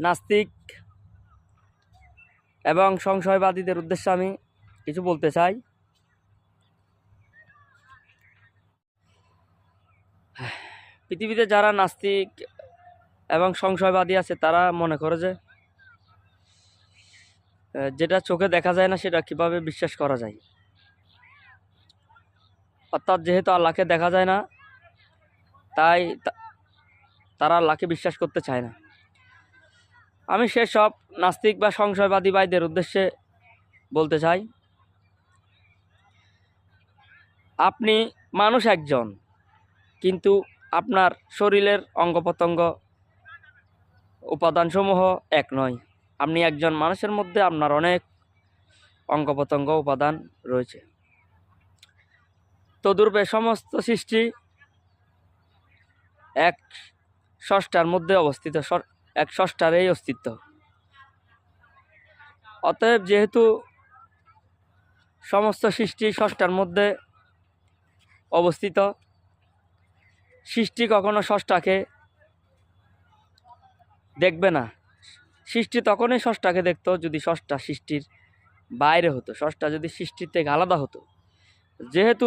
নাস্তিক এবং সংশয়বাদীদের উদ্দেশ্যে আমি কিছু বলতে চাই। পৃথিবীতে যারা নাস্তিক এবং সংশয়বাদী আছে তারা মনে করে যে যেটা চোখে দেখা যায় না সেটা কিভাবে বিশ্বাস করা যায়। অর্থাৎ যেহেতু আল্লাহকে দেখা যায় না, তাই তারা আল্লাহকে বিশ্বাস করতে চায় না। আমি সেসব নাস্তিক বা সংশয়বাদী ভাইদের উদ্দেশ্যে বলতে চাই, আপনি মানুষ একজন, কিন্তু আপনার শরীরের অঙ্গ প্রত্যঙ্গ উপাদানসমূহ এক নয়। আপনি একজন মানুষের মধ্যে আপনার অনেক অঙ্গ প্রত্যঙ্গ উপাদান রয়েছে। তদুরূপে সমস্ত সৃষ্টি এক স্রষ্টার মধ্যে অবস্থিত, এক স্রষ্টার এই অস্তিত্ব। অতএব যেহেতু সমস্ত সৃষ্টি স্রষ্টার মধ্যে অবস্থিত, সৃষ্টি কখনো স্রষ্টাকে দেখবে না। সৃষ্টি তখনই স্রষ্টাকে দেখতো যদি স্রষ্টা সৃষ্টির বাইরে হতো, স্রষ্টা যদি সৃষ্টির থেকে আলাদা হতো। যেহেতু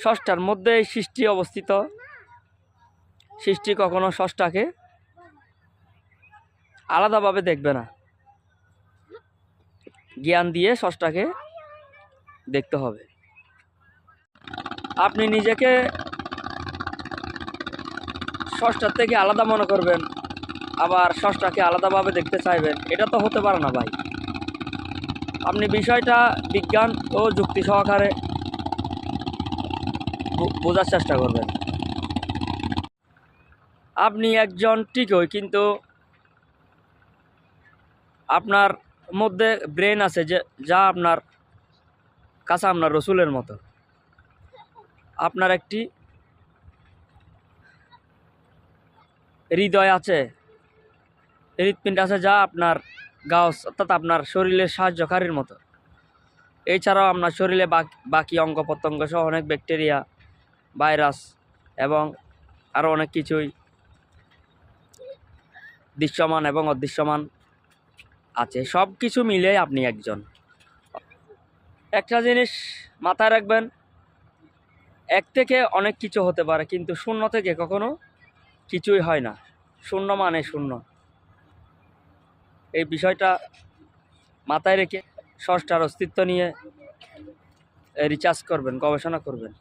স্রষ্টার মধ্যে সৃষ্টি অবস্থিত, সৃষ্টি কখনো স্রষ্টাকে আলাদাভাবে দেখবে না। জ্ঞান দিয়ে স্রষ্টাকে দেখতে হবে। আপনি নিজেকে স্রষ্টার থেকে আলাদা মনে করবেন, আবার স্রষ্টাকে আলাদাভাবে দেখতে চাইবেন, এটা তো হতে পারে না ভাই। আপনি বিষয়টা বিজ্ঞান ও যুক্তি সহকারে বোঝার চেষ্টা করবেন। আপনি একজন ঠিকই, কিন্তু আপনার মধ্যে ব্রেন আছে যা আপনার কাছে আপনার রসুলের মতো। আপনার একটি হৃদয় আছে, হৃৎপিণ্ড আছে, যা আপনার গাউস অর্থাৎ আপনার শরীরের সাহায্যকারীর মতো। এছাড়াও আপনার শরীরে বাকি অঙ্গ প্রত্যঙ্গ সহ অনেক ব্যাকটেরিয়া, ভাইরাস এবং আরও অনেক কিছুই দৃশ্যমান এবং অদৃশ্যমান আছে। সব কিছু মিলে আপনি একজন। একটা জিনিস মাথায় রাখবেন, এক থেকে অনেক কিছু হতে পারে, কিন্তু শূন্য থেকে কখনো কিছুই হয় না। শূন্য মানে শূন্য। এই বিষয়টা মাথায় রেখে স্রষ্টার অস্তিত্ব নিয়ে রিসার্চ করবেন, গবেষণা করবেন।